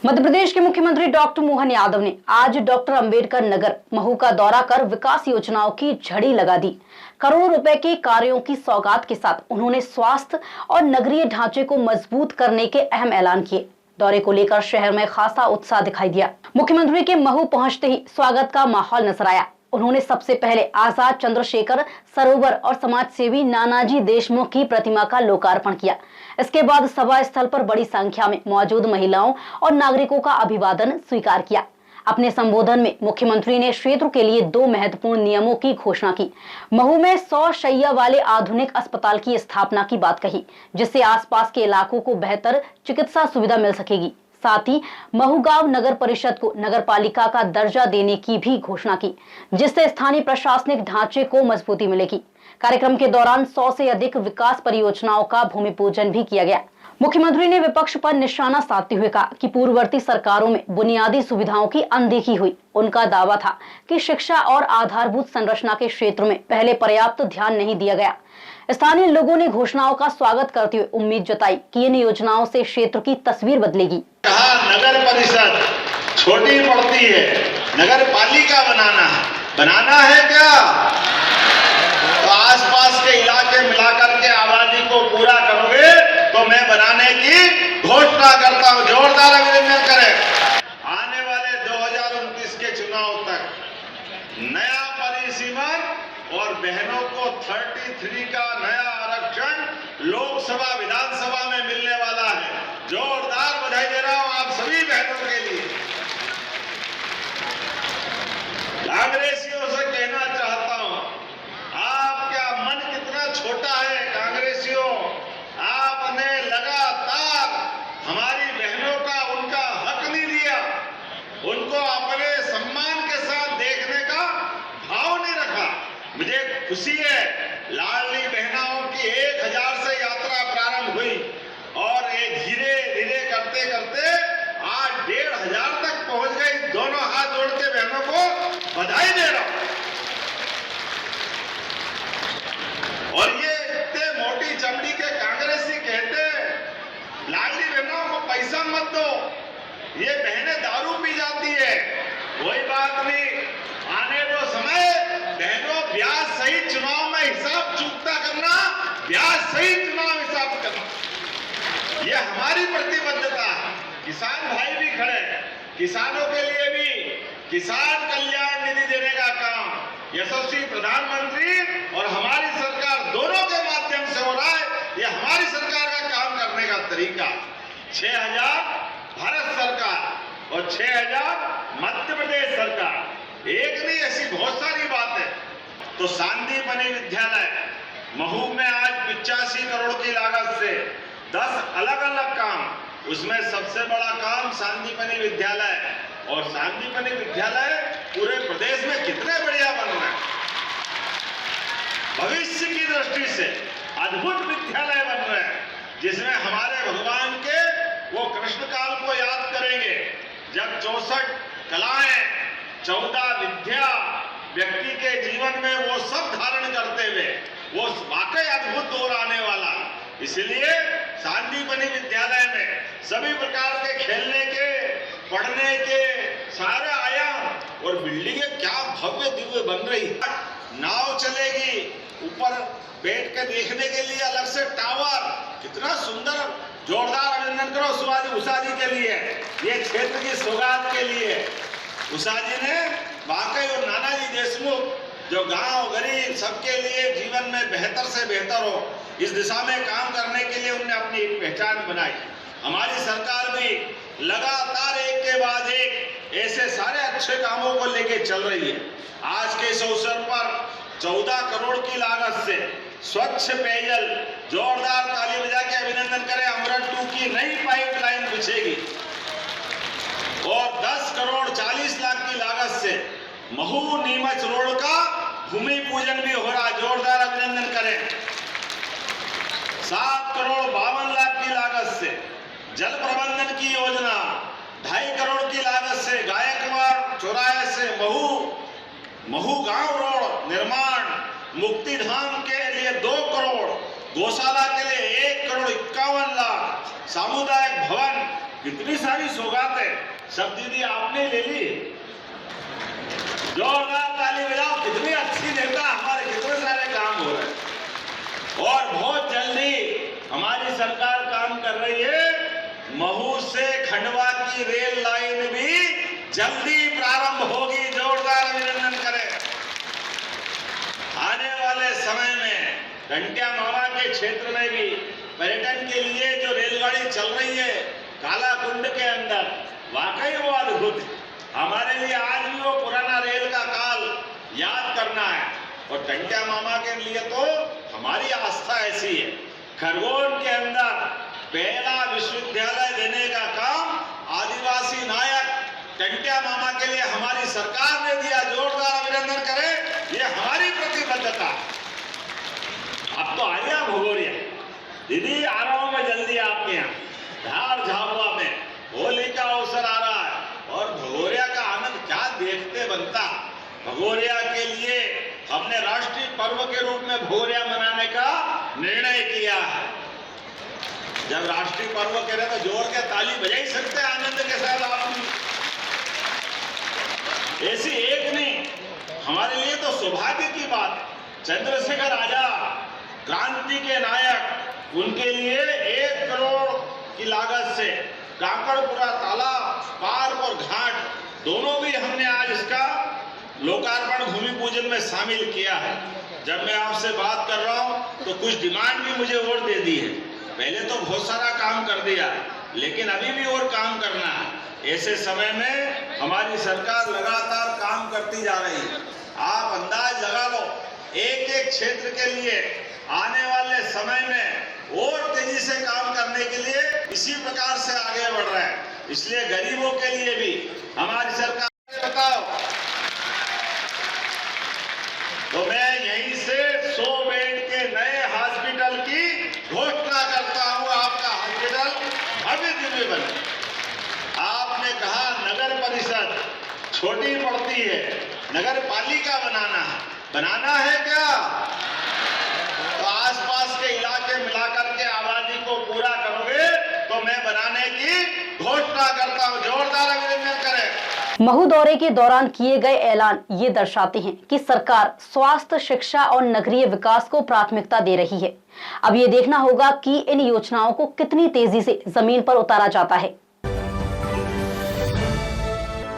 मध्य प्रदेश के मुख्यमंत्री डॉक्टर मोहन यादव ने आज डॉक्टर अंबेडकर नगर महू का दौरा कर विकास योजनाओं की झड़ी लगा दी। करोड़ों रुपए के कार्यों की सौगात के साथ उन्होंने स्वास्थ्य और नगरीय ढांचे को मजबूत करने के अहम ऐलान किए। दौरे को लेकर शहर में खासा उत्साह दिखाई दिया। मुख्यमंत्री के महू पहुंचते ही स्वागत का माहौल नजर आया। उन्होंने सबसे पहले आजाद चंद्रशेखर सरोवर और समाज सेवी नानाजी देशमुख की प्रतिमा का लोकार्पण किया। इसके बाद सभा स्थल पर बड़ी संख्या में मौजूद महिलाओं और नागरिकों का अभिवादन स्वीकार किया। अपने संबोधन में मुख्यमंत्री ने क्षेत्र के लिए 2 महत्वपूर्ण नियमों की घोषणा की। महू में 100 शैय्या वाले आधुनिक अस्पताल की स्थापना की बात कही, जिससे आसपास के इलाकों को बेहतर चिकित्सा सुविधा मिल सकेगी। साथ ही महू गांव नगर परिषद को नगर पालिका का दर्जा देने की भी घोषणा की, जिससे स्थानीय प्रशासनिक ढांचे को मजबूती मिलेगी। कार्यक्रम के दौरान 100 से अधिक विकास परियोजनाओं का भूमि पूजन भी किया गया। मुख्यमंत्री ने विपक्ष पर निशाना साधते हुए कहा कि पूर्ववर्ती सरकारों में बुनियादी सुविधाओं की अनदेखी हुई। उनका दावा था कि शिक्षा और आधारभूत संरचना के क्षेत्र में पहले पर्याप्त ध्यान नहीं दिया गया। स्थानीय लोगों ने घोषणाओं का स्वागत करते हुए उम्मीद जताई कि इन योजनाओं से क्षेत्र की तस्वीर बदलेगी। कहा नगर परिषद छोटी पड़ती है, नगर पालिका बनाना है क्या? तो आसपास के इलाके मिलाकर के आबादी को पूरा करोगे तो मैं बनाने की घोषणा करता हूं। जोरदार अभिनंदन करें। आने वाले 2029 के चुनाव तक नया परिसीमन और बहनों को 33 का नया आरक्षण लोकसभा विधानसभा में मिलने वाला है। जोरदार बधाई दे रहा हूं आप सभी बहनों के लिए। कांग्रेसियों से कहना चाहता हूं, आपका मन कितना छोटा है कांग्रेसियों। आपने लगातार हमारी बहनों का उनका हक नहीं दिया, उनको अपने सम्मान के साथ देखने का भाव नहीं रखा। मुझे खुशी है, लाडली बहनाओं की 1000 से यात्रा प्रारंभ हुई और धीरे धीरे करते करते आज 1500 तक पहुंच गई। दोनों हाथ जोड़ के बहनों को बधाई दे रहा हूं। और ये इतने मोटी चमड़ी के कांग्रेसी कहते हैं लाडली बहनों को पैसा मत दो, ये बहनें दारू पी जाती है। कोई बात नहीं, आने दो समय। बहनों, ब्याज सहित चुनाव में हिसाब चूकता करना, ब्याज सहित चुनाव हिसाब करना, ये हमारी प्रतिबद्धता है। किसान भाई भी खड़े, किसानों के लिए भी किसान कल्याण निधि देने का काम यशस्वी प्रधानमंत्री और हमारी सरकार दोनों के माध्यम से हो रहा है। ये हमारी सरकार का काम करने का तरीका। 6000 भारत सरकार और 6000 मध्य प्रदेश सरकार, एक नहीं, ऐसी बहुत सारी बात है। तो सांदीपनि विद्यालय महू में आज 85 करोड़ की लागत से 10 अलग अलग काम, उसमें सबसे बड़ा काम सांदीपनि विद्यालय। और सांदीपनि विद्यालय पूरे प्रदेश में कितने बढ़िया बन रहे हैं। भविष्य की दृष्टि से अद्भुत विद्यालय बन रहे हैं, जिसमें हमारे भगवान के वो कृष्ण काल को याद करेंगे, जब 64 कलाएं 14 विद्या व्यक्ति के जीवन में वो सब धारण करते हुए वो वाकई अद्भुत दौर आने वाला। इसलिए सांदीपनि विद्यालय में सभी प्रकार के खेलने के, पढ़ने के सारे आयाम और बिल्डिंगें क्या भव्य दिव्य बन रही। नाव चलेगी, ऊपर बैठ के देखने के लिए अलग से टावर, कितना सुंदर। जोरदार अभिनंदन करो उषा जी के लिए, ये क्षेत्र की सौगात के लिए। उषा जी ने वाकई और नानाजी देशमुख जो गांव गरीब सबके लिए जीवन में बेहतर से बेहतर हो, इस दिशा में काम करने के लिए उन्होंने अपनी एक पहचान बनाई। हमारी सरकार भी लगातार एक के बाद एक ऐसे सारे अच्छे कामों को लेके चल रही है। आज के इस अवसर पर 14 करोड़ की लागत से स्वच्छ पेयजल, जोरदार ताली बजा के अभिनंदन करें, अमृत 2 की नई पाइपलाइन बिछेगी। और 10 करोड़ 40 लाख की लागत से महू नीमच रोड का भूमि पूजन भी हो रहा है। जोरदार अभिनंदन करें। 7 करोड़ 52 लाख की लागत से जल प्रबंधन की योजना, 2.5 करोड़ की लागत से गायकवाड़ चौराहे से महू गांव रोड निर्माण, मुक्तिधाम के लिए 2 करोड़, गौशाला के लिए 1 करोड़ 51 लाख, सामुदायिक भवन, कितनी सारी सौगातें। सब दीदी आपने ले ली। जोरदार ताली बजाओ, कितनी अच्छी नेता, हमारे कितने सारे काम हो रहे हैं। और बहुत जल्दी हमारी सरकार काम कर रही है, महू से खंडवा की रेल लाइन भी जल्दी प्रारंभ होगी। जोरदार अभिनंदन करें। आने वाले समय में टंट्या मामा के क्षेत्र में भी पर्यटन के लिए जो रेलगाड़ी चल रही है कालाकुंड के अंदर, वाकई वो अद्भुत है। हमारे लिए आज भी वो पुराना रेल का काल याद करना है। और टंट्या मामा के लिए तो हमारी आस्था ऐसी है, खरगोन के अंदर पहला विश्वविद्यालय देने का काम आदिवासी नायक टंट्या मामा के लिए हमारी सरकार ने दिया। जोरदार अभिनंदन करें, ये हमारी प्रतिबद्धता। अब तो आ गया भगोरिया दीदी, आ रहा हूं मैं जल्दी आपके यहाँ। धार झाबुआ में होली का अवसर आ रहा है और भगोरिया का आनंद क्या देखते बनता। भगोरिया के लिए हमने राष्ट्रीय पर्व के रूप में भगोरिया मनाने का निर्णय किया है। जब राष्ट्रीय पर्व कह रहे तो जोर के ताली बजा ही सकते हैं आनंद के साथ। आप ऐसी एक नहीं, हमारे लिए तो सौभाग्य की बात। चंद्रशेखर आजाद क्रांति के नायक, उनके लिए 1 करोड़ की लागत से काकड़पुरा तालाब, पार्क और घाट दोनों भी हमने आज इसका लोकार्पण भूमि पूजन में शामिल किया है। जब मैं आपसे बात कर रहा हूं तो कुछ डिमांड भी मुझे और दे दी है। पहले तो बहुत सारा काम कर दिया, लेकिन अभी भी और काम करना है। ऐसे समय में हमारी सरकार लगातार काम करती जा रही है। आप अंदाज लगा लो, एक एक क्षेत्र के लिए आने वाले समय में और तेजी से काम करने के लिए इसी प्रकार से आगे बढ़ रहा है। इसलिए गरीबों के लिए भी हमारी सरकार, बताओ तो मैं यहीं से 100 बेड के नए हॉस्पिटल की घोषणा करता हूं। आपका हॉस्पिटल भव्य दिव्य बने। आपने कहा नगर परिषद छोटी पड़ती है, नगर पालिका बनाना है क्या? तो आसपास के इलाके मिलाकर के आबादी को पूरा करोगे तो मैं बनाने की घोषणा करता हूं। जोरदार अभिनंदन करें। महू दौरे के दौरान किए गए ऐलान ये दर्शाते हैं कि सरकार स्वास्थ्य, शिक्षा और नगरीय विकास को प्राथमिकता दे रही है। अब ये देखना होगा कि इन योजनाओं को कितनी तेजी से जमीन पर उतारा जाता है।